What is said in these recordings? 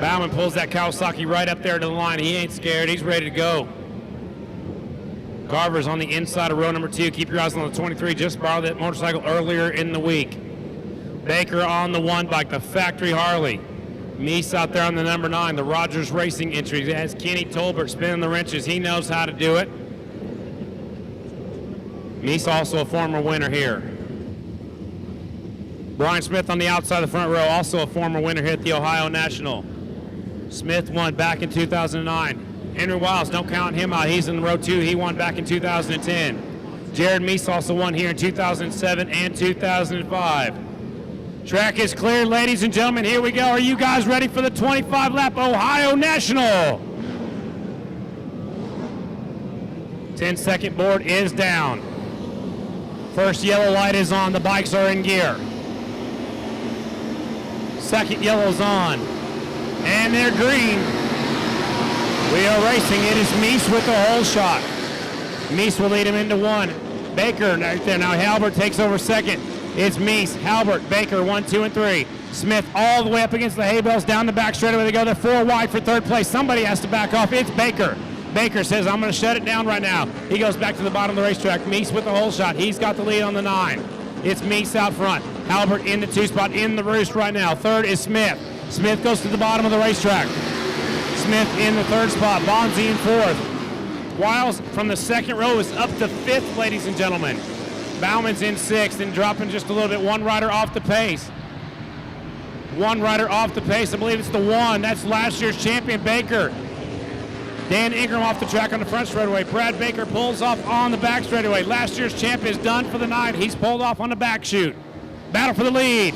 Bauman pulls that Kawasaki right up there to the line. He ain't scared. He's ready to go. Carver's on the inside of row number 2. Keep your eyes on the 23. Just borrowed that motorcycle earlier in the week. Baker on the 1 bike, the factory Harley. Meese out there on the number 9, the Rogers Racing entry. It has Kenny Tolbert spinning the wrenches. He knows how to do it. Meese also a former winner here. Brian Smith on the outside of the front row, also a former winner here at the Ohio National. Smith won back in 2009. Henry Wiles, don't count him out. He's in row 2. He won back in 2010. Jared Meese also won here in 2007 and 2005. Track is clear, ladies and gentlemen. Here we go. Are you guys ready for the 25-lap Ohio National? 10-second board is down. First yellow light is on. The bikes are in gear. Second yellow's on. And they're green. We are racing. It is Meese with the hole shot. Meese will lead him into 1. Baker right there. Now Halbert takes over second. It's Meese, Halbert, Baker, 1, 2, and 3. Smith all the way up against the hay bales, down the back straightaway they go. They're 4 wide for third place. Somebody has to back off. It's Baker. Baker says, I'm going to shut it down right now. He goes back to the bottom of the racetrack. Meese with the hole shot. He's got the lead on the 9. It's Meese out front. Halbert in the 2 spot in the roost right now. Third is Smith. Smith goes to the bottom of the racetrack. Smith in the 3rd spot. Bonzi in 4th. Wiles from the 2nd row is up to 5th, ladies and gentlemen. Bauman's in 6th and dropping just a little bit. 1 rider off the pace. 1 rider off the pace. I believe it's the 1. That's last year's champion, Baker. Dan Ingram off the track on the front straightaway. Brad Baker pulls off on the back straightaway. Last year's champ is done for the night. He's pulled off on the back chute. Battle for the lead.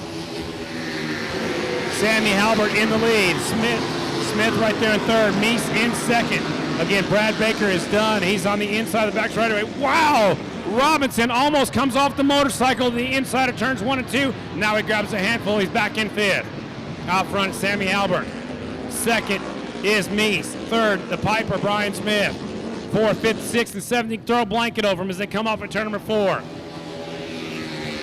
Sammy Halbert in the lead. Smith right there in 3rd. Meese in 2nd. Again, Brad Baker is done. He's on the inside of the back straightaway. Wow! Robinson almost comes off the motorcycle. The inside of turns 1 and 2. Now he grabs a handful. He's back in 5th. Out front, Sammy Halbert. 2nd is Meese. 3rd, the Piper, Brian Smith. 4th, 5th, 6th, and 7th. You can throw a blanket over them as they come off at turn number 4.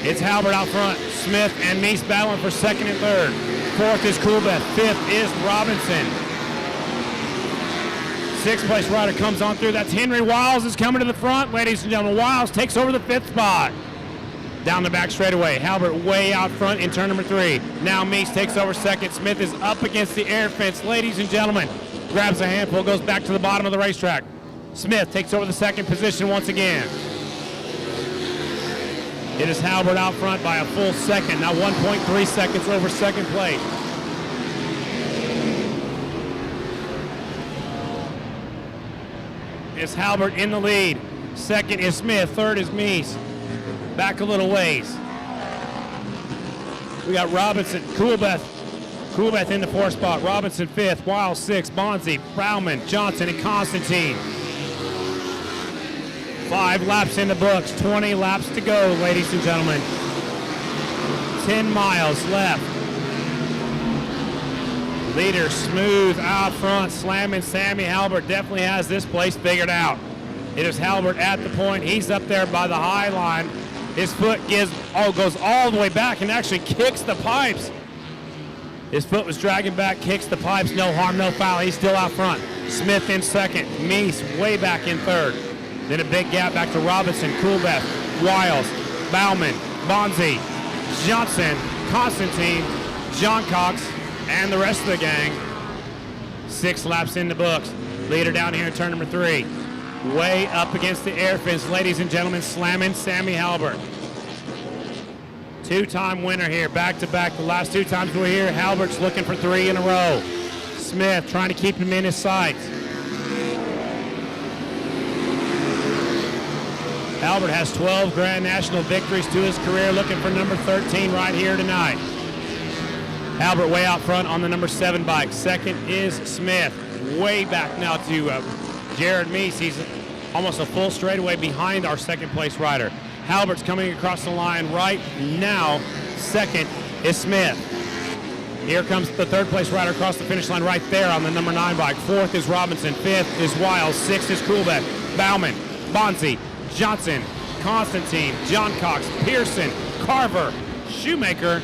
It's Halbert out front. Smith and Meese battling for 2nd and 3rd. 4th is Coolbeth. 5th is Robinson. 6th place rider comes on through. That's Henry Wiles is coming to the front. Ladies and gentlemen, Wiles takes over the 5th spot. Down the back straightaway. Halbert way out front in turn number 3. Now Meese takes over 2nd. Smith is up against the air fence. Ladies and gentlemen, grabs a handful, goes back to the bottom of the racetrack. Smith takes over the 2nd position once again. It is Halbert out front by a full 2nd. Now 1.3 seconds over 2nd place. It's Halbert in the lead. 2nd is Smith. 3rd is Meese. Back a little ways. We got Robinson, Coolbeth in the 4th spot. Robinson 5th, Wiles 6th, Bonzi, Bauman, Johnson, and Constantine. 5 laps in the books, 20 laps to go, ladies and gentlemen. 10 miles left. Leader smooth out front, slamming Sammy Halbert. Definitely has this place figured out. It is Halbert at the point. He's up there by the high line. His foot goes all the way back and actually kicks the pipes. His foot was dragging back, kicks the pipes. No harm, no foul. He's still out front. Smith in 2nd. Meese way back in 3rd. Then a big gap back to Robinson, Coolbeth, Wiles, Bauman, Bonzi, Johnson, Constantine, John Cox, and the rest of the gang. 6 laps in the books. Leader down here in turn number 3. Way up against the air fence, ladies and gentlemen, slamming Sammy Halbert. 2-time winner here, back-to-back. The last 2 times we were here, Halbert's looking for 3 in a row. Smith trying to keep him in his sights. Halbert has 12 Grand National victories to his career, looking for number 13 right here tonight. Halbert way out front on the number 7 bike. 2nd is Smith. Way back now to Jared Meese. He's almost a full straightaway behind our 2nd place rider. Halbert's coming across the line right now. 2nd is Smith. Here comes the 3rd place rider across the finish line right there on the number 9 bike. 4th is Robinson. 5th is Wiles. 6th is Coolbeth. Bauman, Bonzi, Johnson, Constantine, John Cox, Pearson, Carver, Shoemaker,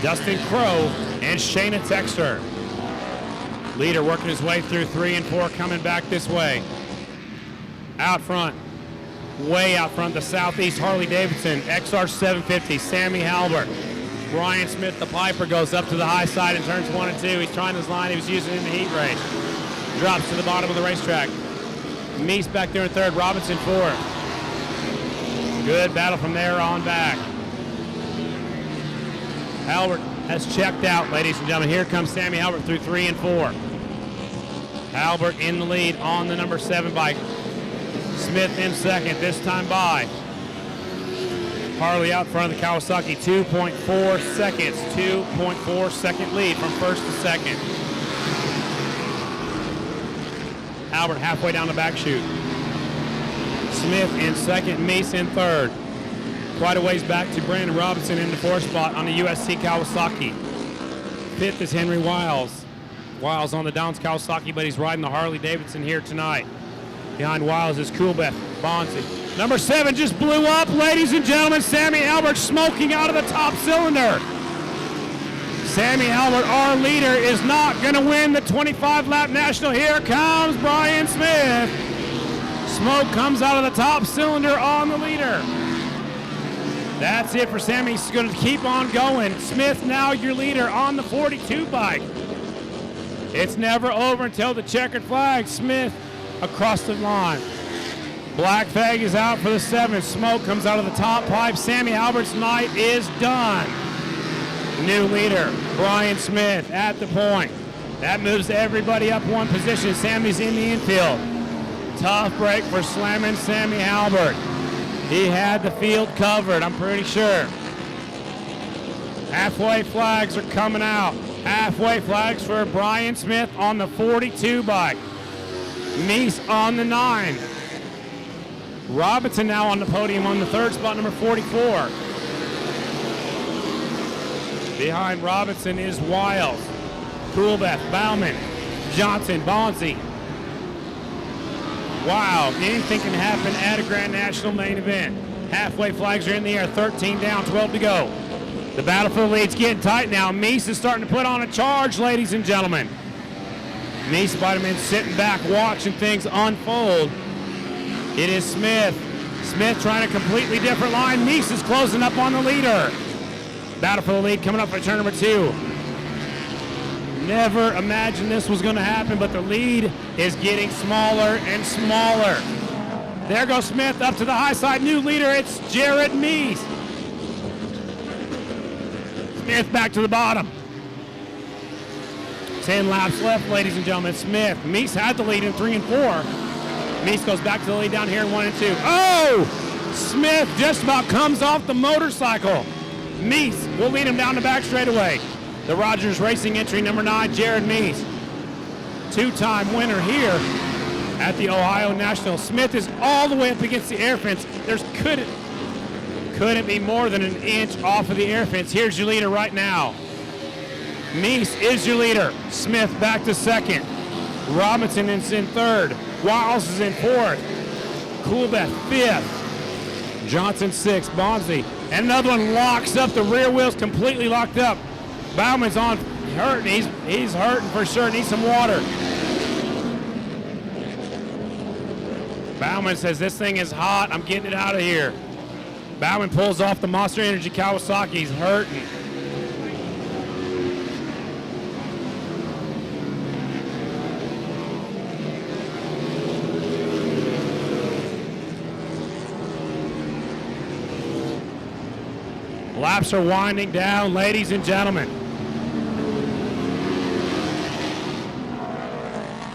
Dustin Crow, and Shayna Texter. Leader working his way through 3 and 4, coming back this way. Out front, way out front, the Southeast Harley-Davidson XR 750, Sammy Halbert. Brian Smith, the Piper, goes up to the high side and turns 1 and 2. He's trying his line he was using in the heat race. Drops to the bottom of the racetrack. Meese back there in third, Robinson fourth. Good battle from there on back. Halbert has checked out, ladies and gentlemen. Here comes Sammy Halbert through 3 and 4. Halbert in the lead on the number 7 bike. Smith in second, this time by Harley out front of the Kawasaki, 2.4 seconds, 2.4 second lead from first to second. Halbert halfway down the back chute. Smith in second, Meese in third. Quite a ways back to Brandon Robinson in the fourth spot on the USC Kawasaki. Fifth is Henry Wiles. Wiles on the Downs Kawasaki, but he's riding the Harley-Davidson here tonight. Behind Wiles is Coolbeth, Bonzi. Number 7 just blew up, ladies and gentlemen. Sammy Halbert smoking out of the top cylinder. Sammy Halbert, our leader, is not going to win the 25-lap national. Here comes Brian Smith. Smoke comes out of the top cylinder on the leader. That's it for Sammy. He's going to keep on going. Smith now your leader on the 42 bike. It's never over until the checkered flag. Smith across the line. Black flag is out for the 7. Smoke comes out of the top pipe. Sammy Halbert's night is done. New leader, Brian Smith at the point. That moves everybody up one position. Sammy's in the infield. Tough break for slamming Sammy Halbert. He had the field covered, I'm pretty sure. Halfway flags are coming out. Halfway flags for Brian Smith on the 42 bike. Meese on the 9. Robinson now on the podium on the third spot, number 44. Behind Robinson is Wiles, Coolbeth, Bauman, Johnson, Bonzi. Wow, anything can happen at a Grand National main event. Halfway flags are in the air, 13 down, 12 to go. The battle for the lead's getting tight now. Meese is starting to put on a charge, ladies and gentlemen. Meese, Spider-Man sitting back, watching things unfold. It is Smith. Smith trying a completely different line. Meese is closing up on the leader. Battle for the lead coming up for turn number 2. Never imagined this was going to happen, but the lead is getting smaller and smaller. There goes Smith up to the high side. New leader, it's Jared Meese. Smith back to the bottom. 10 laps left, ladies and gentlemen. Smith. Meese had the lead in 3 and 4. Meese goes back to the lead down here in 1 and 2. Oh! Smith just about comes off the motorcycle. Meese will lead him down the back straightaway. The Rogers Racing entry number 9, Jared Meese. Two-time winner here at the Ohio National. Smith is all the way up against the air fence. There's couldn't be more than an inch off of the air fence. Here's your leader right now. Meese is your leader. Smith back to second. Robinson is in third. Wiles is in fourth. Coolbeth fifth. Johnson sixth. Bonzi. And another one locks up. The rear wheel's completely locked up. Bauman's on hurting. He's hurting for sure. Needs some water. Bauman says, this thing is hot. I'm getting it out of here. Bauman pulls off the Monster Energy Kawasaki. He's hurting. Laps are winding down, ladies and gentlemen.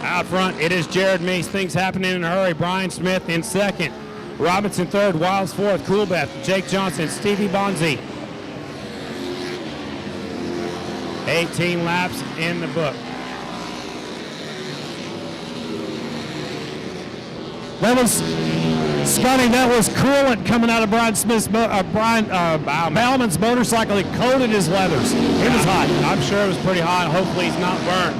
Out front, it is Jared Meese. Things happening in a hurry. Brian Smith in second. Robinson third. Wiles fourth. Coolbeth. Jake Johnson. Stevie Bonzi. 18 laps in the book. That was, Scotty, that was coolant coming out of Brian Smith's, Bauman's motorcycle. It coated his leathers. It was hot. I'm sure it was pretty hot. Hopefully he's not burnt.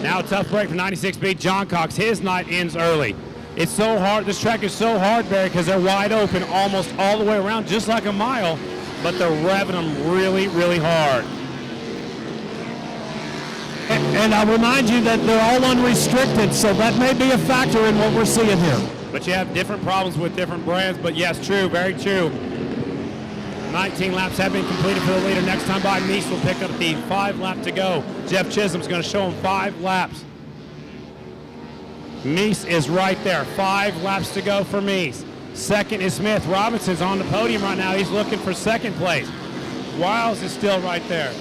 Now a tough break for 96 speed John Cox. His night ends early. It's so hard. This track is so hard, Barry, because they're wide open almost all the way around, just like a mile, but they're revving them really, really hard. And I remind you that they're all unrestricted, so that may be a factor in what we're seeing here. But you have different problems with different brands, but yes, true, very true. 19 laps have been completed for the leader. Next time by, Meese will pick up the 5 lap to go. Jeff Chisholm's going to show him 5 laps. Meese is right there. 5 laps to go for Meese. Second is Smith. Robinson's on the podium right now. He's looking for second place. Wiles is still right there.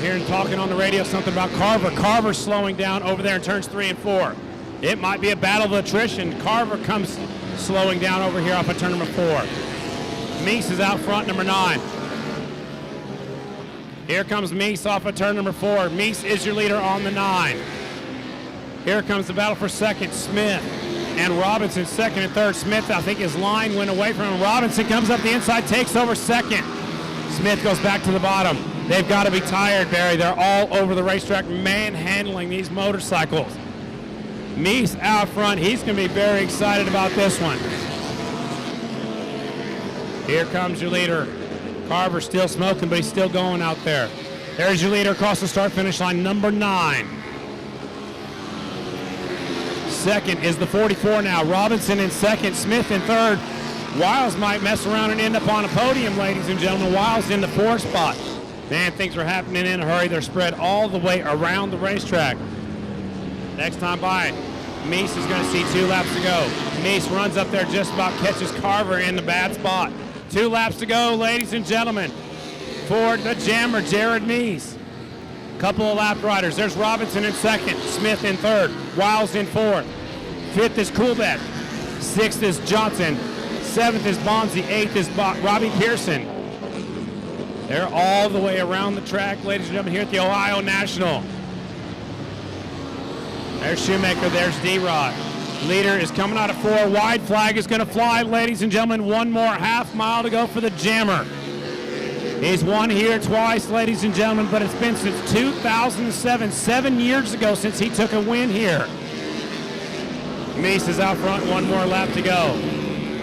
Hearing talking on the radio something about Carver. Carver slowing down over there in turns 3 and 4. It might be a battle of attrition. Carver comes slowing down over here off of turn number 4. Meese is out front, number 9. Here comes Meese off of turn number 4. Meese is your leader on the 9. Here comes the battle for second. Smith and Robinson second and third. Smith, I think his line went away from him. Robinson comes up the inside, takes over second. Smith goes back to the bottom. They've got to be tired, Barry. They're all over the racetrack manhandling these motorcycles. Meese out front. He's going to be very excited about this one. Here comes your leader. Carver still smoking, but he's still going out there. There's your leader across the start-finish line, number 9. Second is the 44 now. Robinson in second, Smith in third. Wiles might mess around and end up on a podium, ladies and gentlemen. Wiles in the 4th spot. Man, things are happening in a hurry. They're spread all the way around the racetrack. Next time by, Meese is going to see 2 laps to go. Meese runs up there, just about catches Carver in the bad spot. 2 laps to go, ladies and gentlemen, for the jammer, Jared Meese. Couple of lap riders. There's Robinson in second, Smith in third, Wiles in 4th. 5th is Coolbeck. 6th is Johnson. 7th is Bonzi. 8th is Robbie Pearson. They're all the way around the track, ladies and gentlemen, here at the Ohio National. There's Shoemaker, there's D-Rod. Leader is coming out of 4. Wide flag is going to fly, ladies and gentlemen. 1 more half-mile to go for the jammer. He's won here twice, ladies and gentlemen, but it's been since 2007, 7 years ago since he took a win here. Meese is out front, 1 more lap to go.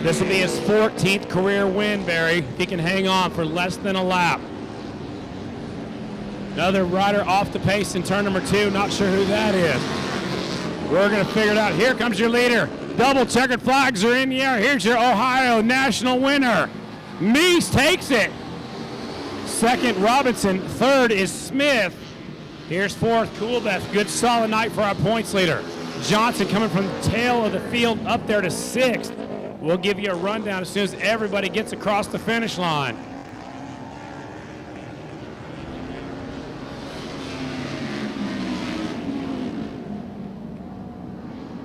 This will be his 14th career win, Barry. He can hang on for less than a lap. Another rider off the pace in turn number 2. Not sure who that is. We're going to figure it out. Here comes your leader. Double checkered flags are in the air. Here's your Ohio National winner. Meese takes it. Second, Robinson. Third is Smith. Here's 4th, Coolbeth. Good solid night for our points leader. Johnson coming from the tail of the field up there to 6th. We'll give you a rundown as soon as everybody gets across the finish line.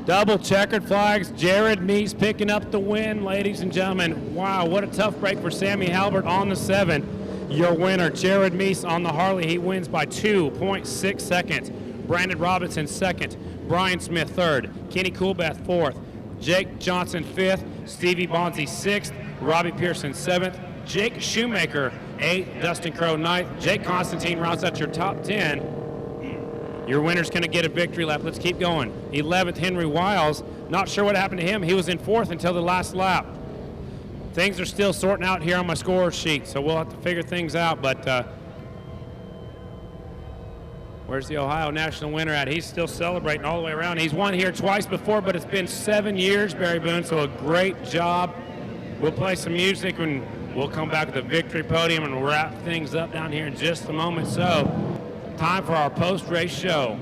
Double checkered flags. Jared Meese picking up the win, ladies and gentlemen. Wow, what a tough break for Sammy Halbert on the 7. Your winner, Jared Meese on the Harley. He wins by 2.6 seconds. Brandon Robinson 2nd. Brian Smith 3rd. Kenny Coolbeth 4th. Jake Johnson 5th. Stevie Bonzi 6th. Robbie Pearson 7th. Jake Shoemaker 8th. Dustin Crowe 9th. Jake Constantine rounds out your top 10. Your winner's going to get a victory lap. Let's keep going. 11th, Henry Wiles. Not sure what happened to him. He was in 4th until the last lap. Things are still sorting out here on my score sheet, so we'll have to figure things out. But where's the Ohio National winner at? He's still celebrating all the way around. He's won here twice before, but it's been 7 years, Barry Boone, so a great job. We'll play some music, and we'll come back to the victory podium and wrap things up down here in just a moment. So, time for our post-race show.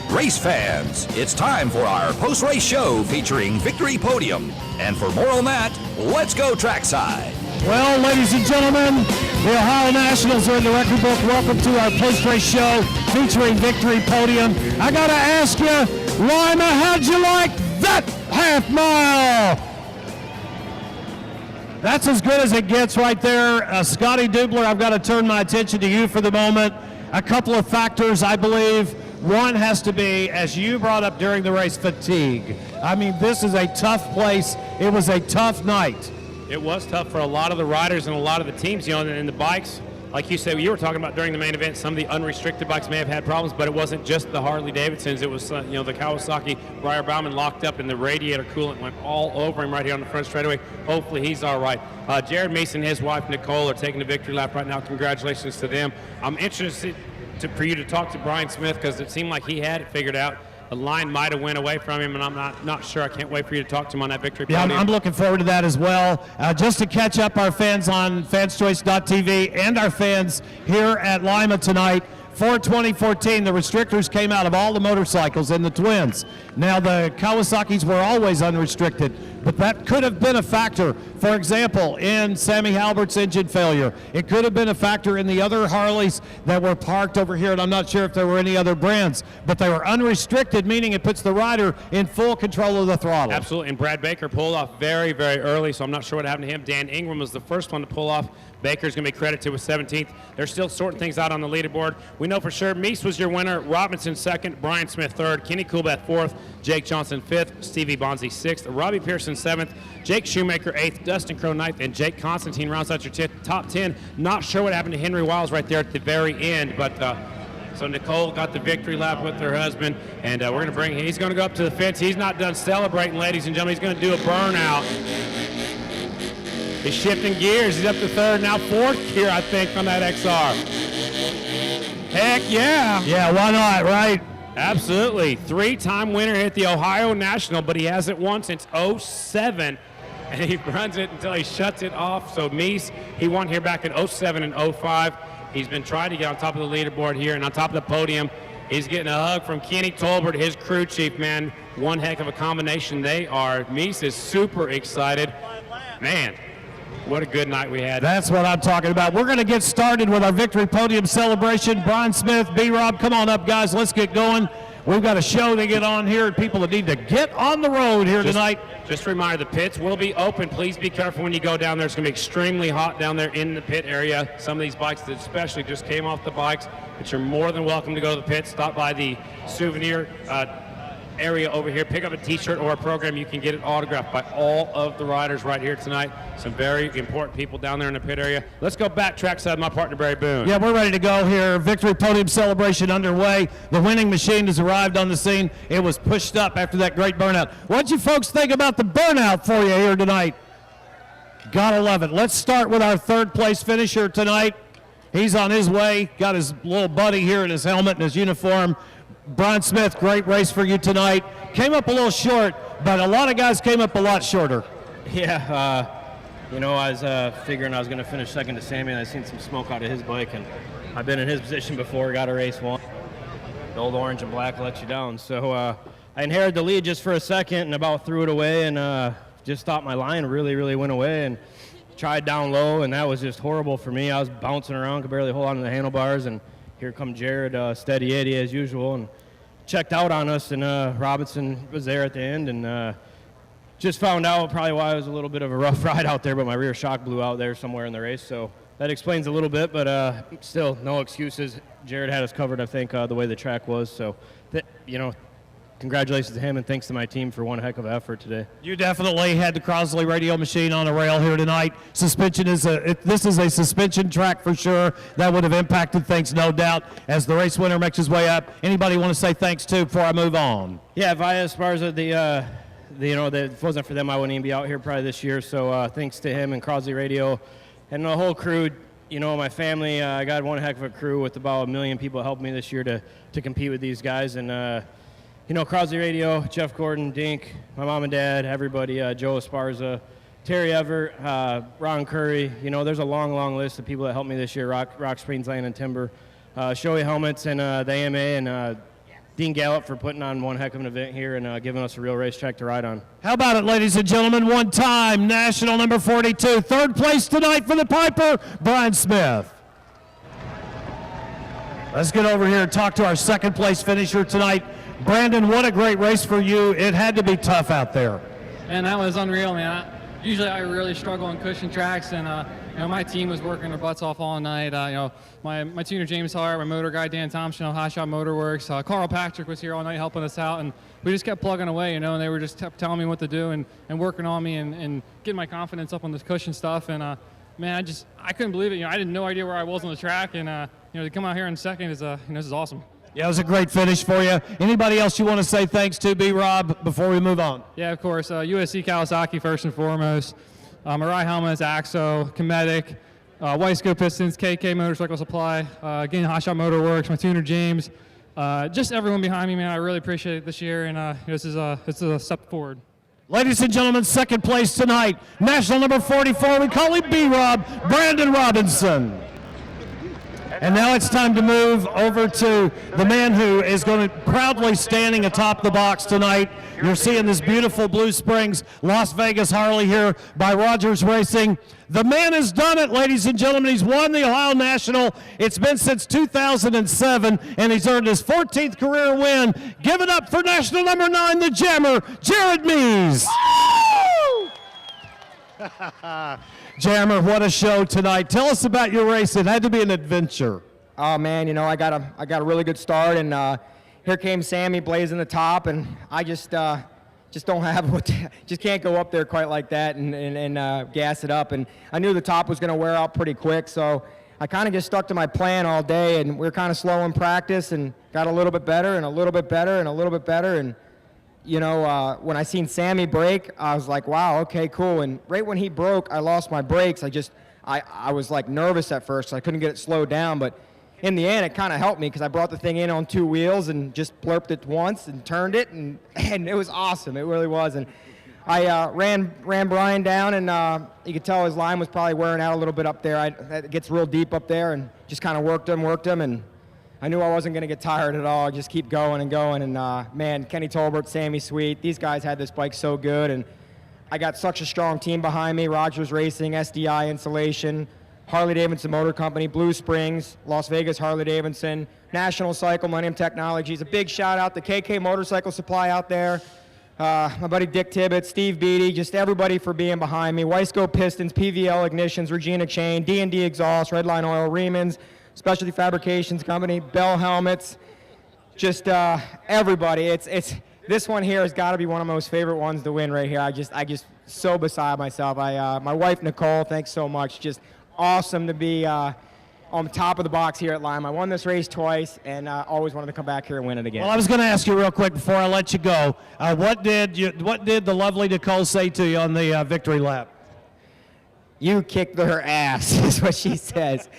Race fans, it's time for our post-race show featuring Victory Podium. And for more on that, let's go trackside. Well, ladies and gentlemen, the Ohio Nationals are in the record book. Welcome to our post-race show featuring Victory Podium. I got to ask you, Lima, how'd you like that half-mile? That's as good as it gets right there. Scotty Dubler, I've got to turn my attention to you for the moment. A couple of factors, I believe. One has to be, as you brought up during the race, fatigue. I mean, this is a tough place. It was a tough night. It was tough for a lot of the riders and a lot of the teams, you know, and the bikes like you said, you were talking about during the main event, some of the unrestricted bikes may have had problems, but it wasn't just the Harley-Davidsons. It was, the Kawasaki. Briar Bauman locked up, and the radiator coolant went all over him right here on the front straightaway. Hopefully he's all right. Jared Meese and his wife, Nicole, are taking the victory lap right now. Congratulations to them. I'm interested for you to talk to Brian Smith because it seemed like he had it figured out. The line might have went away from him, and I'm not sure. I can't wait for you to talk to him on that victory podium. Yeah, I'm looking forward to that as well. Just to catch up our fans on fanschoice.tv and our fans here at Lima tonight, for 2014, the restrictors came out of all the motorcycles in the Twins. Now, the Kawasaki's were always unrestricted, but that could have been a factor. For example, in Sammy Halbert's engine failure. It could have been a factor in the other Harleys that were parked over here, and I'm not sure if there were any other brands, but they were unrestricted, meaning it puts the rider in full control of the throttle. Absolutely, and Brad Baker pulled off very, very early, so I'm not sure what happened to him. Dan Ingram was the first one to pull off. Baker's going to be credited with 17th. They're still sorting things out on the leaderboard. We know for sure Meese was your winner, Robinson second, Brian Smith third, Kenny Coolbeth fourth, Jake Johnson fifth, Stevie Bonzi sixth, Robbie Pearson seventh, Jake Shoemaker eighth, Dustin Crowe ninth, and Jake Constantine rounds out your top 10. Not sure what happened to Henry Wiles right there at the very end, but so Nicole got the victory lap with her husband, and we're going to he's going to go up to the fence. He's not done celebrating, ladies and gentlemen. He's going to do a burnout. He's shifting gears. He's up to third, now fourth gear, I think, on that XR. Heck yeah. Yeah, why not, right? Absolutely. Three-time winner at the Ohio National, but he hasn't won since 07, and he runs it until he shuts it off. So Meese, he won here back in 07 and 05. He's been trying to get on top of the leaderboard here and on top of the podium. He's getting a hug from Kenny Tolbert, his crew chief, man. One heck of a combination they are. Meese is super excited. Man, what a good night we had. That's what I'm talking about. We're going to get started with our victory podium celebration. Brian Smith, B-Rob, come on up, guys. Let's get going. We've got a show to get on here and people that need to get on the road here tonight. Just a reminder, the pits will be open. Please be careful when you go down there. It's going to be extremely hot down there in the pit area. Some of these bikes that especially just came off the bikes, but you're more than welcome to go to the pit. Stop by the souvenir area over here. Pick up a t-shirt or a program. You can get it autographed by all of the riders right here tonight. Some very important people down there in the pit area. Let's go back trackside, my partner Barry Boone. Yeah, we're ready to go here. Victory podium celebration underway. The winning machine has arrived on the scene. It was pushed up after that great burnout. What do you folks think about the burnout for you here tonight? Gotta love it. Let's start with our third place finisher tonight. He's on his way. Got his little buddy here in his helmet and his uniform. Brian Smith, great race for you tonight. Came up a little short, but a lot of guys came up a lot shorter. Yeah, I was figuring I was going to finish second to Sammy, and I seen some smoke out of his bike, and I've been in his position before, got a race one. The old orange and black lets you down. So I inherited the lead just for a second and about threw it away, and just thought my line really, really went away, and tried down low, and that was just horrible for me. I was bouncing around, could barely hold on to the handlebars, and here come Jared, steady Eddie as usual, and checked out on us, and Robinson was there at the end, and just found out probably why it was a little bit of a rough ride out there, but my rear shock blew out there somewhere in the race, so that explains a little bit, but still, no excuses. Jared had us covered, I think, the way the track was, so, congratulations to him, and thanks to my team for one heck of an effort today. You definitely had the Crosley radio machine on a rail here tonight. Suspension is this is a suspension track for sure. That would have impacted things, no doubt, as the race winner makes his way up. Anybody want to say thanks to before I move on? Yeah, Via Esparza, if it wasn't for them, I wouldn't even be out here probably this year. So thanks to him and Crosley Radio and the whole crew. My family, I got one heck of a crew with about 1 million people helping me this year to compete with these guys. And Crosley Radio, Jeff Gordon, Dink, my mom and dad, everybody, Joe Esparza, Terry Everett, Ron Curry. There's a long, long list of people that helped me this year. Rock Springs Land and Timber, Shoei Helmets, and the AMA, and Dean Gallup for putting on one heck of an event here and giving us a real racetrack to ride on. How about it, ladies and gentlemen? One time, national number 42. Third place tonight for the Piper, Brian Smith. Let's get over here and talk to our second place finisher tonight. Brandon, what a great race for you. It had to be tough out there. Man, that was unreal, man. Usually I really struggle on cushion tracks, and my team was working their butts off all night. My tuner James Hart, my motor guy Dan Thompson, Hot Shot Motor Works, Carl Patrick was here all night helping us out, and we just kept plugging away, and they were just kept telling me what to do and working on me and getting my confidence up on this cushion stuff. And man, I couldn't believe it. I had no idea where I was on the track, and to come out here in second is this is awesome. Yeah, it was a great finish for you. Anybody else you want to say thanks to, B-Rob, before we move on? Yeah, of course. USC Kawasaki first and foremost. Mirai Helmets, Axo, Comedic, Weisco Pistons, KK Motorcycle Supply, again, Hot Shot Motor Works, my tuner James, just everyone behind me, man. I really appreciate it this year, and this is a step forward. Ladies and gentlemen, second place tonight, national number 44, we call him B-Rob, Brandon Robinson. And now it's time to move over to the man who is going to proudly standing atop the box tonight. You're seeing this beautiful Blue Springs Las Vegas Harley here by Rogers Racing. The man has done it, ladies and gentlemen. He's won the Ohio National. It's been since 2007, and he's earned his 14th career win. Give it up for national number 9, the Jammer, Jared Meese. Jammer, what a show tonight. Tell us about your race. It had to be an adventure. Oh man, I got a really good start, and here came Sammy blazing the top, and I just don't have just can't go up there quite like that and gas it up. And I knew the top was going to wear out pretty quick, so I kind of just stuck to my plan all day, and we were kind of slow in practice and got a little bit better and a little bit better and a little bit better. And when I seen Sammy break, I was like, wow, okay, cool. And right when he broke, I lost my brakes. I was like nervous at first. I couldn't get it slowed down, but in the end, it kind of helped me because I brought the thing in on 2 wheels and just blurped it once and turned it, and it was awesome. It really was. And I ran Brian down, and you could tell his line was probably wearing out a little bit up there. It gets real deep up there, and just kind of worked him, and I knew I wasn't going to get tired at all. Just keep going and going. And, man, Kenny Tolbert, Sammy Sweet, these guys had this bike so good. And I got such a strong team behind me, Rogers Racing, SDI Insulation, Harley-Davidson Motor Company, Blue Springs, Las Vegas Harley-Davidson, National Cycle, Millennium Technologies. A big shout-out to KK Motorcycle Supply out there, my buddy Dick Tibbett, Steve Beatty, just everybody for being behind me, Weisco Pistons, PVL Ignitions, Regina Chain, D&D Exhaust, Redline Oil, Riemann's, Specialty Fabrications Company, Bell Helmets, just everybody. It's this one here has got to be one of my most favorite ones to win right here. I just so beside myself. My wife Nicole, thanks so much. Just awesome to be on top of the box here at Lima. I won this race twice, and always wanted to come back here and win it again. Well, I was going to ask you real quick before I let you go. What did the lovely Nicole say to you on the victory lap? You kicked her ass, is what she says.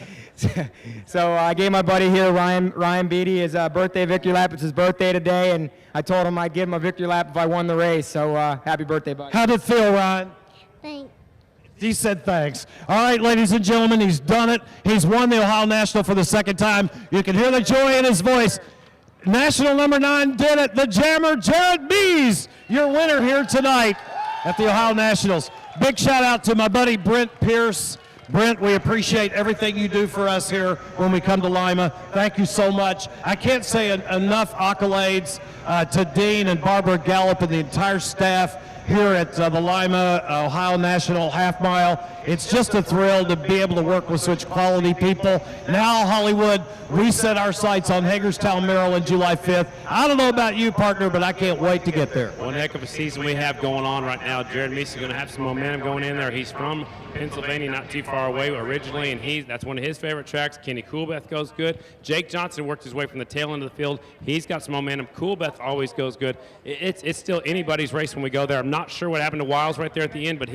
So I gave my buddy here, Ryan Beatty, his birthday victory lap. It's his birthday today, and I told him I'd give him a victory lap if I won the race. So happy birthday, buddy. How'd it feel, Ryan? Thanks. He said thanks. All right, ladies and gentlemen, he's done it. He's won the Ohio National for the second time. You can hear the joy in his voice. National number 9 did it. The Jammer, Jared Meese, your winner here tonight at the Ohio Nationals. Big shout out to my buddy Brent Pierce. Brent, we appreciate everything you do for us here when we come to Lima. Thank you so much. I can't say enough accolades to Dean and Barbara Gallup and the entire staff here at the Lima Ohio National Half-Mile. It's just a thrill to be able to work with such quality people. Now, Hollywood, we set our sights on Hagerstown, Maryland, July 5th. I don't know about you, partner, but I can't wait to get there. One heck of a season we have going on right now. Jared Meese is going to have some momentum going in there. He's from Pennsylvania, not too far away originally, and that's one of his favorite tracks. Kenny Coolbeth goes good. Jake Johnson worked his way from the tail end of the field. He's got some momentum. Coolbeth always goes good. It's still anybody's race when we go there. I'm not sure what happened to Wiles right there at the end, but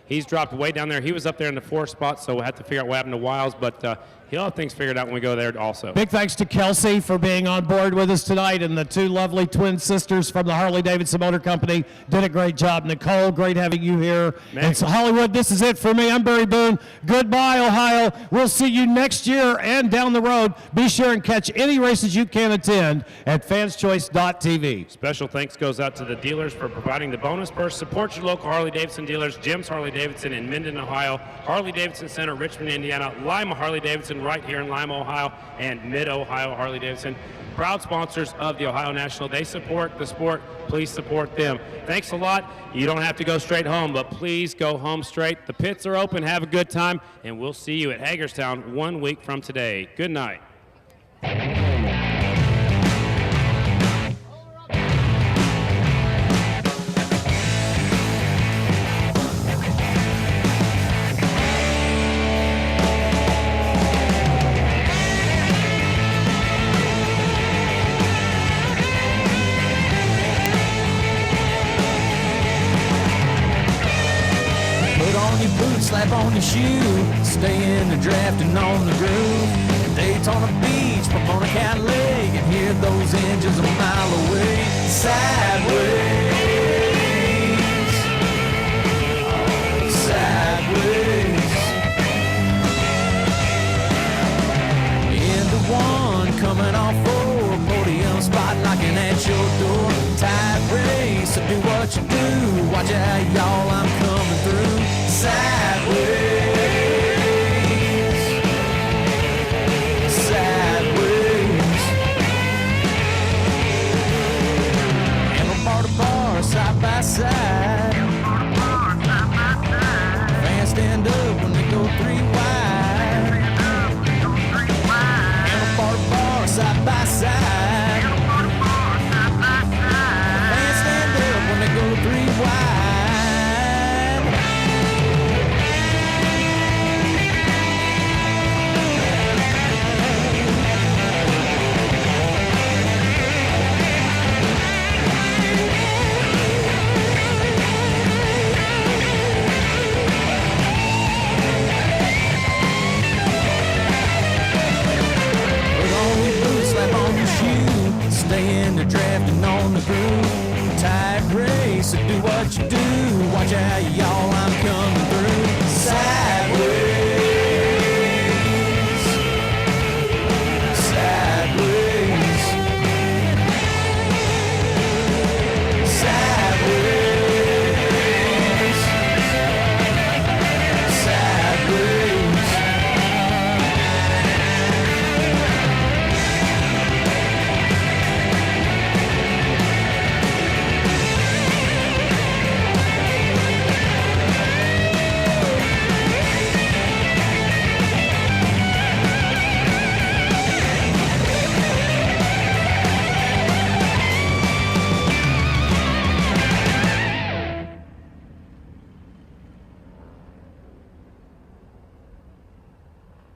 he's dropped way down there. He was up there in the 4th spot, so we'll have to figure out what happened to Wiles, but he'll have things figured out when we go there also. Big thanks to Kelsey for being on board with us tonight, and the 2 lovely twin sisters from the Harley-Davidson Motor Company did a great job. Nicole, great having you here. And so Hollywood, this is it for me. I'm Barry Boone. Goodbye, Ohio. We'll see you next year and down the road. Be sure and catch any races you can attend at fanschoice.tv. Special thanks goes out to the dealers for providing the bonus purse. Support your local Harley-Davidson dealers. Jim's Harley-Davidson in Minden, Ohio. Harley-Davidson Center, Richmond, Indiana. Lima Harley-Davidson right here in Lima, Ohio, and Mid-Ohio Harley-Davidson. Proud sponsors of the Ohio National. They support the sport. Please support them. Thanks a lot. You don't have to go straight home, but please go home straight. The pits are open. Have a good time, and we'll see you at Hagerstown 1 week from today. Good night. slap on your shoe, stay in the draft and on the groove. Daytona Beach, Pomona Cat Lake, and hear those engines a mile away. Sideways, sideways. Into one, coming off four, podium spot knocking at your door. Tight race, so do what you do. Watch out, y'all, I'm coming through. Sideways, sideways. Handlebar to bar, side by side. Fans stand up when they go three wide. Handlebar to bar, side by side. Fans stand up when they go three wide. Stay in the draft and on the groove. Tight race, so do what you do. Watch out, y'all,